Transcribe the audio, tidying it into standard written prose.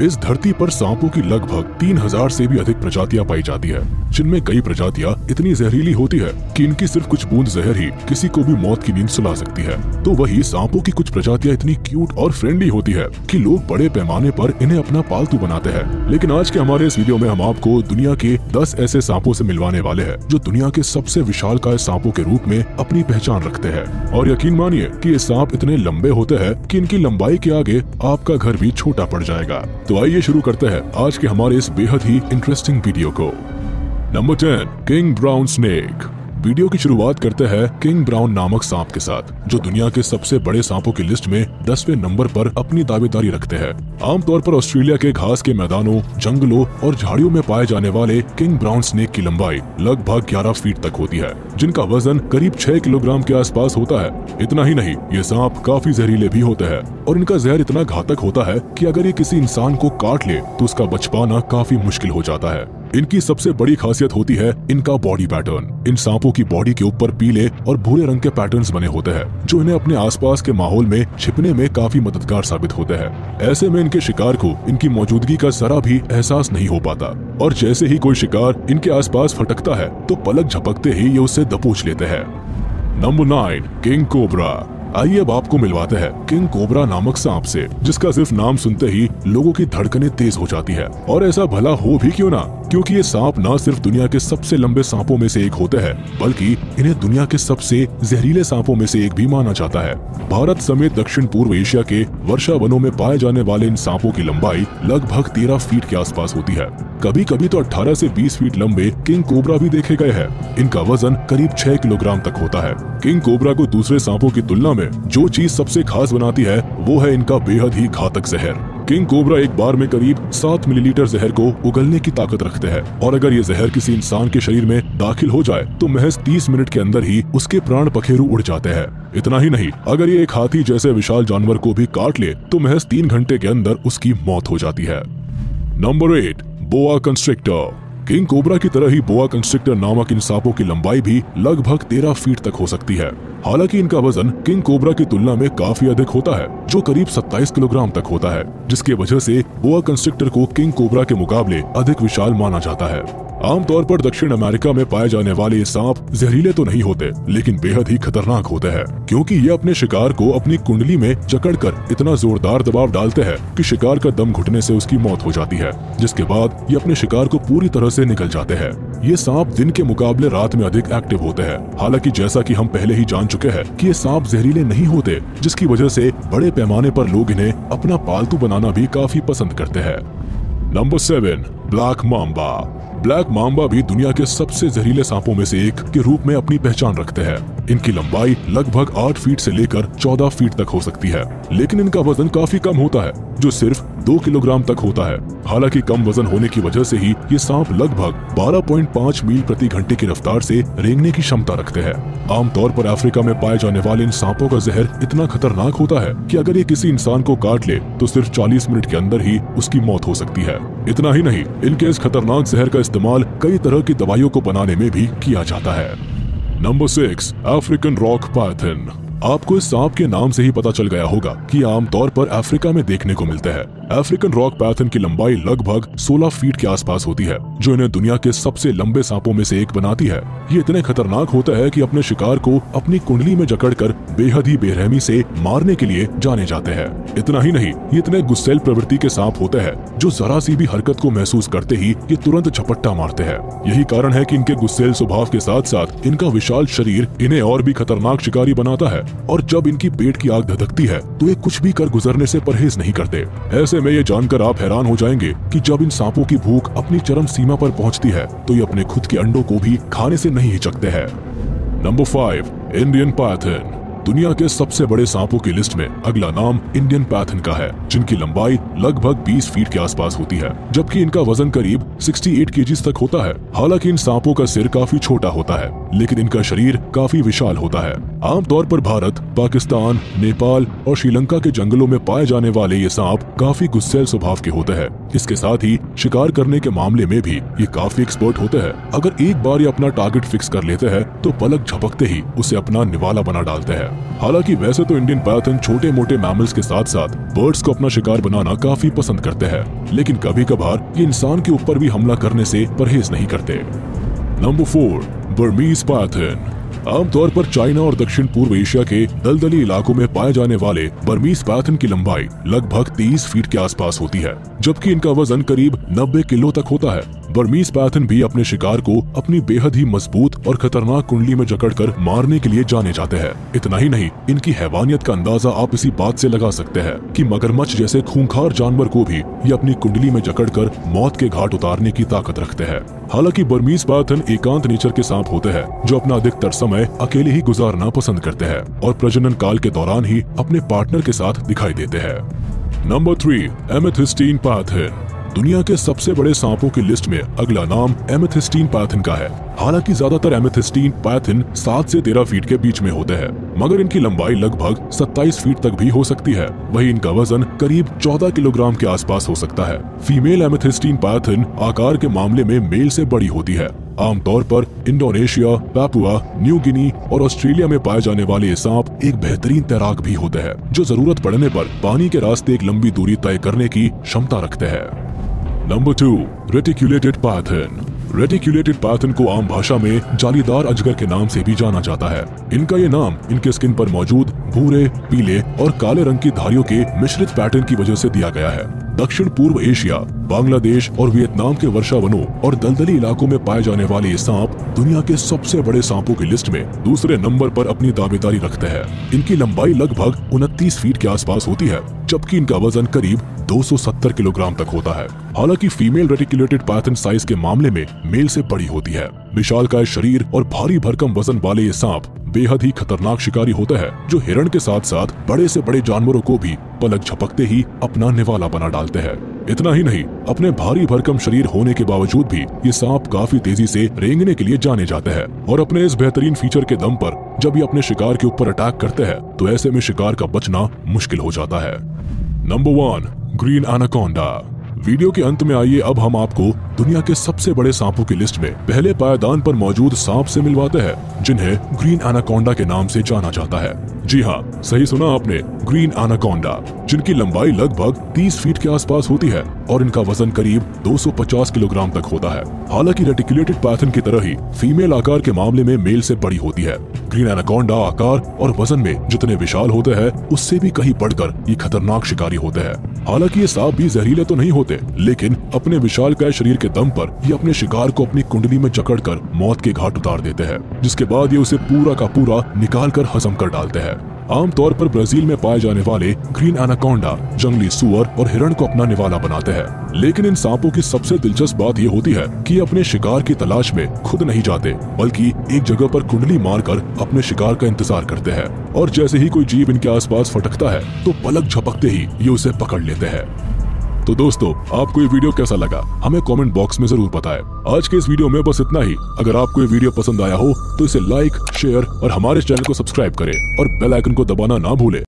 इस धरती पर सांपों की लगभग 3000 से भी अधिक प्रजातियां पाई जाती है, जिनमें कई प्रजातियां इतनी जहरीली होती है कि इनकी सिर्फ कुछ बूंद जहर ही किसी को भी मौत की नींद सुला सकती है। तो वही सांपों की कुछ प्रजातियां इतनी क्यूट और फ्रेंडली होती है कि लोग बड़े पैमाने पर इन्हें अपना पालतू बनाते हैं। लेकिन आज के हमारे इस वीडियो में हम आपको दुनिया के 10 ऐसे सांपों से मिलवाने वाले हैं जो दुनिया के सबसे विशालकाय सांपों के रूप में अपनी पहचान रखते हैं। और यकीन मानिए कि ये सांप इतने लंबे होते हैं कि इनकी लंबाई के आगे आपका घर भी छोटा पड़ जाएगा। तो आइए शुरू करते हैं आज के हमारे इस बेहद ही इंटरेस्टिंग वीडियो को। Number 10, king brown snake. Video की शुरुआत करते हैं किंग ब्राउन नामक सांप के साथ, जो दुनिया के सबसे बड़े सांपों की लिस्ट में 10वें नंबर पर अपनी दावेदारी रखते हैं। आमतौर पर ऑस्ट्रेलिया के घास के मैदानों, जंगलों और झाड़ियों में पाए जाने वाले किंग ब्राउन स्नेक की लंबाई लगभग 11 फीट तक होती है, जिनका वजन करीब 6 किलोग्राम के आसपास होता है। इतना ही नहीं, ये सांप काफी जहरीले भी होते हैं और इनका जहर इतना घातक होता है कि अगर ये किसी इंसान को काट ले तो उसका बच पाना काफी मुश्किल हो जाता है। इनकी सबसे बड़ी खासियत होती है इनका बॉडी पैटर्न। इन सांपों की बॉडी के ऊपर पीले और भूरे रंग के पैटर्न्स बने होते हैं, जो इन्हें अपने आसपास के माहौल में छिपने में काफी मददगार साबित होते हैं। ऐसे में इनके शिकार को इनकी मौजूदगी का जरा भी एहसास नहीं हो पाता, और जैसे ही कोई शिकार इनके आसपास फटकता है तो पलक झपकते ही ये उससे दबोच लेते हैं। Number 9, king cobra. आइए अब आपको मिलवाते हैं किंग कोबरा नामक सांप से, जिसका सिर्फ नाम सुनते ही लोगों की धड़कनें तेज हो जाती है। और ऐसा भला हो भी क्यों ना, क्योंकि ये सांप न सिर्फ दुनिया के सबसे लंबे सांपों में से एक होते हैं, बल्कि इन्हें दुनिया के सबसे जहरीले सांपों में से एक भी माना जाता है। भारत समेत दक्षिण पूर्व एशिया के वर्षा वनों में पाए जाने वाले इन सांपों की लंबाई लगभग 13 फीट के आसपास होती है। कभी कभी तो 18 से 20 फीट लंबे किंग कोबरा भी देखे गए हैं। इनका वजन करीब 6 किलोग्राम तक होता है। किंग कोबरा को दूसरे सांपों की तुलना में जो चीज सबसे खास बनाती है वो है इनका बेहद ही घातक जहर। किंग कोबरा एक बार में करीब 7 मिलीलीटर जहर को उगलने की ताकत रखते हैं, और अगर ये जहर किसी इंसान के शरीर में दाखिल हो जाए तो महज 30 मिनट के अंदर ही उसके प्राण पखेरु उड़ जाते हैं। इतना ही नहीं, अगर ये एक हाथी जैसे विशाल जानवर को भी काट ले तो महज 3 घंटे के अंदर उसकी मौत हो जाती है। नंबर 8, बोआ कंस्ट्रिक्टर। किंग कोबरा की तरह ही बोआ कंस्ट्रिक्टर नामक इन सांपों की लंबाई भी लगभग 13 फीट तक हो सकती है। हालांकि इनका वजन किंग कोबरा की तुलना में काफी अधिक होता है, जो करीब 27 किलोग्राम तक होता है, जिसकी वजह से बोआ कंस्ट्रिक्टर को किंग कोबरा के मुकाबले अधिक विशाल माना जाता है। आमतौर पर दक्षिण अमेरिका में पाए जाने वाले ये सांप जहरीले तो नहीं होते, लेकिन बेहद ही खतरनाक होते हैं, क्योंकि ये अपने शिकार को अपनी कुंडली में जकड़कर इतना जोरदार दबाव डालते हैं कि शिकार का दम घुटने से उसकी मौत हो जाती है, जिसके बाद ये अपने शिकार को पूरी तरह से निगल जाते हैं। ये सांप दिन के मुकाबले रात में अधिक एक्टिव होते हैं। हालांकि जैसा कि हम पहले ही जान चुके हैं कि ये सांप जहरीले नहीं होते, जिसकी वजह से बड़े पैमाने पर लोग इन्हें अपना पालतू बनाना भी काफी पसंद करते हैं। Number 7, black Mamba. Black Mamba भी दुनिया के सबसे जहरीले सांपों में से एक के रूप में अपनी पहचान रखते हैं। इनकी लंबाई लगभग 8 फीट से लेकर 14 फीट तक हो सकती है, लेकिन इनका वजन काफी कम होता है, जो सिर्फ 2 किलोग्राम तक होता है। हालांकि कम वजन होने की वजह से ही ये सांप लगभग 12.5 मील प्रति घंटे की रफ्तार से रेंगने की क्षमता रखते हैं। आमतौर पर अफ्रीका में पाए जाने वाले इन सांपों का जहर इतना खतरनाक होता है कि अगर ये किसी इंसान को काट ले तो सिर्फ 40 मिनट के अंदर ही उसकी मौत हो सकती है। इतना ही नहीं, इनके इस खतरनाक जहर का इस्तेमाल कई तरह की दवाइयों को बनाने में भी किया जाता है। Number 6, African rock Python. आपको इस सांप के नाम से ही पता चल गया होगा कि आमतौर पर अफ्रीका में देखने को मिलते हैं। अफ्रीकन रॉक पाइथन की लंबाई लगभग 16 फीट के आसपास होती है, जो इन्हें दुनिया के सबसे लंबे सांपों में से एक बनाती है। ये इतने खतरनाक होता है कि अपने शिकार को अपनी कुंडली में जकड़कर बेहद ही बेरहमी से मारने के लिए जाने जाते हैं। इतना ही नहीं, ये इतने गुस्सैल प्रवृत्ति के सांप होते हैं जो जरा सी भी हरकत को महसूस करते ही ये तुरंत झपट्टा मारते हैं। यही कारण है कि इनके गुस्सैल स्वभाव के साथ साथ इनका विशाल शरीर इन्हें और भी खतरनाक शिकारी बनाता है, और जब इनकी पेट की आग धधकती है तो ये कुछ भी कर गुजरने से परहेज नहीं करते। ऐसे में ये जानकर आप हैरान हो जाएंगे कि जब इन सांपों की भूख अपनी चरम सीमा पर पहुंचती है तो ये अपने खुद के अंडों को भी खाने से नहीं हिचकते हैं। Number 5, Indian Python. दुनिया के सबसे बड़े सांपों की लिस्ट में अगला नाम इंडियन पाइथन का है, जिनकी लंबाई लगभग 20 फीट के आसपास होती है, जबकि इनका वजन करीब 68 केजीज तक होता है। हालांकि इन सांपों का सिर काफी छोटा होता है, लेकिन इनका शरीर काफी विशाल होता है। आमतौर पर भारत, पाकिस्तान, नेपाल और श्रीलंका के जंगलों में पाए जाने वाले ये सांप काफी गुस्सैल स्वभाव के होते हैं। इसके साथ ही शिकार करने के मामले में भी ये काफी एक्सपर्ट होते हैं। अगर एक बार ये अपना टारगेट फिक्स कर लेते हैं तो पलक झपकते ही उसे अपना निवाला बना डालते हैं। हालांकि वैसे तो इंडियन पाइथन छोटे मोटे मैमल्स के साथ साथ बर्ड्स को अपना शिकार बनाना काफी पसंद करते हैं, लेकिन कभी कभार ये इंसान के ऊपर भी हमला करने से परहेज नहीं करते। Number 4, Burmese Python. आमतौर पर चाइना और दक्षिण पूर्व एशिया के दलदली इलाकों में पाए जाने वाले बर्मीज पाइथन की लंबाई लगभग 30 फीट के आसपास होती है, जबकि इनका वजन करीब 90 किलो तक होता है। बर्मीज पाइथन भी अपने शिकार को अपनी बेहद ही मजबूत और खतरनाक कुंडली में जकड़कर मारने के लिए जाने जाते हैं। इतना ही नहीं, इनकी हैवानियत का अंदाजा आप इसी बात से लगा सकते हैं कि मगरमच्छ जैसे खूंखार जानवर को भी ये अपनी कुंडली में जकड़कर मौत के घाट उतारने की ताकत रखते हैं। हालांकि बर्मीज पाइथन एकांत नेचर के सांप होते हैं, जो अपना अधिकतर समय अकेले ही गुजारना पसंद करते हैं और प्रजनन काल के दौरान ही अपने पार्टनर के साथ दिखाई देते हैं। Number 3, amethystine python. दुनिया के सबसे बड़े सांपों की लिस्ट में अगला नाम एमेथिस्टीन पाइथन का है। हालांकि ज्यादातर एमेथिस्टीन पाइथन 7 से 13 फीट के बीच में होते हैं, मगर इनकी लंबाई लगभग 27 फीट तक भी हो सकती है। वहीं इनका वजन करीब 14 किलोग्राम के आसपास हो सकता है। फीमेल एमेथिस्टीन पाइथन आकार के मामले में मेल से बड़ी होती है। आमतौर पर इंडोनेशिया, पापुआ न्यू गिनी और ऑस्ट्रेलिया में पाए जाने वाले ये सांप एक बेहतरीन तैराक भी होते हैं, जो जरूरत पड़ने पर पानी के रास्ते एक लंबी दूरी तय करने की क्षमता रखते हैं। Number 2, reticulated python. Reticulated python को आम भाषा में जालीदार अजगर के नाम से भी जाना जाता है। इनका ये नाम इनके स्किन पर मौजूद भूरे, पीले और काले रंग की धारियों के मिश्रित पैटर्न की वजह से दिया गया है। दक्षिण पूर्व एशिया, बांग्लादेश और वियतनाम के वर्षावनों और दलदली इलाकों में पाए जाने वाले ये सांप दुनिया के सबसे बड़े सांपों की लिस्ट में दूसरे नंबर पर अपनी दावेदारी रखते हैं। इनकी लंबाई लगभग 29 फीट के आसपास होती है, जबकि इनका वजन करीब 270 किलोग्राम तक होता है। हालांकि फीमेल रेटिक्युलेटेड पाइथन साइज के मामले में मेल से बड़ी होती है। विशालकाय शरीर और भारी भरकम वजन वाले ये सांप बेहद ही खतरनाक शिकारी होते हैं, जो हिरण के साथ साथ बड़े से बड़े जानवरों को भी पलक झपकते ही अपना निवाला बना डालते हैं। इतना ही नहीं, अपने भारी भरकम शरीर होने के बावजूद भी ये सांप काफी तेजी से रेंगने के लिए जाने जाते हैं और अपने इस बेहतरीन फीचर के दम पर जब ये अपने शिकार के ऊपर अटैक करते हैं तो ऐसे में शिकार का बचना मुश्किल हो जाता है। Number 1, green anaconda. वीडियो के अंत में आइए अब हम आपको दुनिया के सबसे बड़े सांपों की लिस्ट में पहले पायदान पर मौजूद सांप से मिलवाते हैं, जिन्हें ग्रीन एनाकोंडा के नाम से जाना जाता है। जी हाँ, सही सुना आपने, ग्रीन एनाकोंडा, जिनकी लंबाई लगभग 30 फीट के आसपास होती है और इनका वजन करीब 250 किलोग्राम तक होता है। हालांकि रेटिक्युलेटेड पाइथन की तरह ही फीमेल आकार के मामले में मेल से बड़ी होती है। ग्रीन एनाकोंडा आकार और वजन में जितने विशाल होते हैं, उससे भी कहीं बढ़कर ये खतरनाक शिकारी होते हैं। हालांकि ये सांप भी जहरीले तो नहीं होते, लेकिन अपने विशालकाय शरीर के दम पर ये अपने शिकार को अपनी कुंडली में जकड़कर मौत के घाट उतार देते हैं, जिसके बाद ये उसे पूरा का पूरा निकाल कर हजम कर डालते हैं। आमतौर पर ब्राजील में पाए जाने वाले ग्रीन एनाकोंडा जंगली सुअर और हिरण को अपना निवाला बनाते हैं, लेकिन इन सांपों की सबसे दिलचस्प बात ये होती है कि अपने शिकार की तलाश में खुद नहीं जाते, बल्कि एक जगह पर कुंडली मारकर अपने शिकार का इंतजार करते हैं और जैसे ही कोई जीव इनके आसपास फटकता है तो पलक झपकते ही ये उसे पकड़ लेते हैं। तो दोस्तों, आपको ये वीडियो कैसा लगा हमें कमेंट बॉक्स में जरूर बताएं। आज के इस वीडियो में बस इतना ही। अगर आपको ये वीडियो पसंद आया हो तो इसे लाइक, शेयर और हमारे चैनल को सब्सक्राइब करें और बेल आइकन को दबाना ना भूलें।